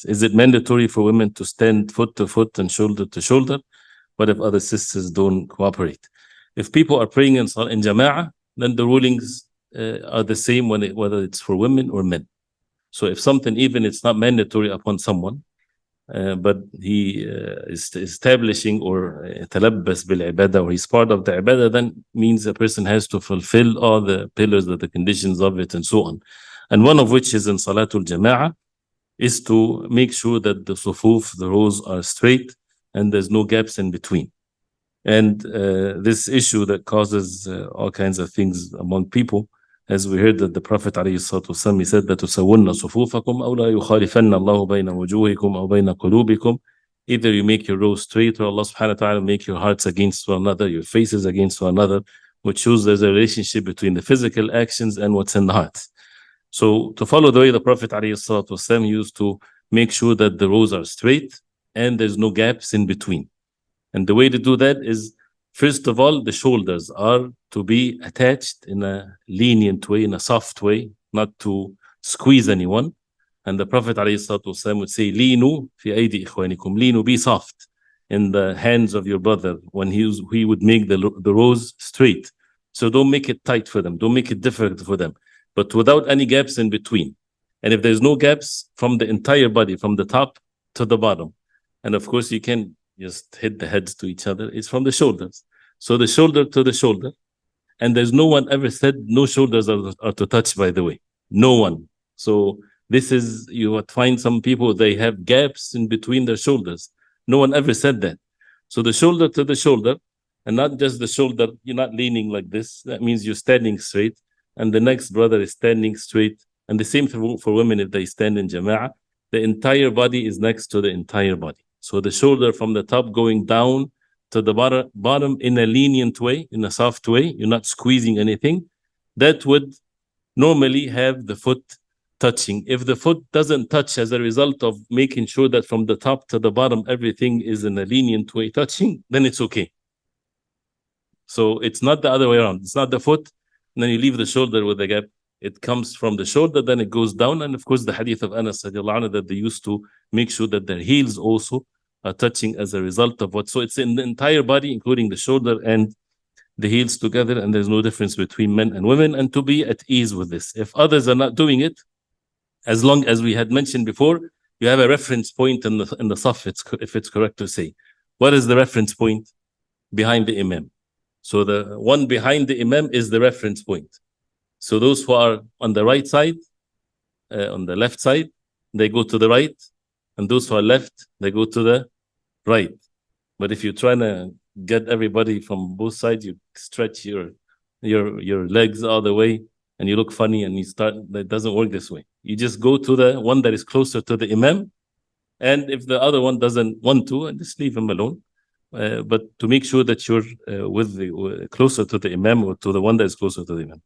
Is it mandatory for women to stand foot to foot and shoulder to shoulder? What if other sisters don't cooperate? If people are praying in Jama'ah, then the rulings are the same whether it's for women or men. So if something, even it's not mandatory upon someone, but he is establishing or تلبس بالعبادة, or he's part of the ibadah, then means a person has to fulfill all the pillars, the conditions of it, and so on. And one of which is in Salatul Jama'ah is to make sure that the sufuf, the rows, are straight and there's no gaps in between. And this issue that causes all kinds of things among people, as we heard that the Prophet ﷺ, he said that تُسَوُنَّ صُفُوفَكُمْ أَوْ لَا يُخَالِفَنَّ اللَّهُ بَيْنَ وُجُوهِكُمْ أَوْ بَيْنَ قُلُوبِكُمْ. Either you make your rows straight, or Allah subhanahu wa ta'ala make your hearts against one another, your faces against one another, which shows there's a relationship between the physical actions and what's in the heart. So to follow the way the Prophet ﷺ used to make sure that the rows are straight and there's no gaps in between. And the way to do that is, first of all, the shoulders are to be attached in a lenient way, in a soft way, not to squeeze anyone. And the Prophet ﷺ would say, Leenu fi aydi ikhwanikum. Leenu, be soft in the hands of your brother when he would make the rows straight. So don't make it tight for them. Don't make it difficult for them, but without any gaps in between. And if there's no gaps, from the entire body, from the top to the bottom. And of course, you can just hit the heads to each other. It's from the shoulders. So the shoulder to the shoulder. And there's no one ever said no shoulders are to touch, by the way. No one. So this is, you would find some people, they have gaps in between their shoulders. No one ever said that. So the shoulder to the shoulder, and not just the shoulder, you're not leaning like this. That means you're standing straight, and the next brother is standing straight. And the same for women, if they stand in Jama'ah, the entire body is next to the entire body. So the shoulder from the top going down to the bottom in a lenient way, in a soft way, you're not squeezing anything. That would normally have the foot touching. If the foot doesn't touch as a result of making sure that from the top to the bottom everything is in a lenient way touching, then it's okay. So it's not the other way around. It's not the foot, and then you leave the shoulder with a gap. It comes from the shoulder, then it goes down. And of course, the hadith of Anas anhu, that they used to make sure that their heels also are touching as a result of what. So it's in the entire body, including the shoulder and the heels together, and there's no difference between men and women, and to be at ease with this. If others are not doing it, as long as we had mentioned before, you have a reference point in the saf, if it's correct to say. What is the reference point? Behind the imam. So the one behind the imam is the reference point. So those who are on the right side, on the left side, they go to the right, and those who are left, they go to the right. But if you're trying to get everybody from both sides, you stretch your legs all the way, and you look funny, and that doesn't work this way. You just go to the one that is closer to the imam, and if the other one doesn't want to, just leave him alone. But to make sure that you're closer to the imam, or to the one that is closer to the imam.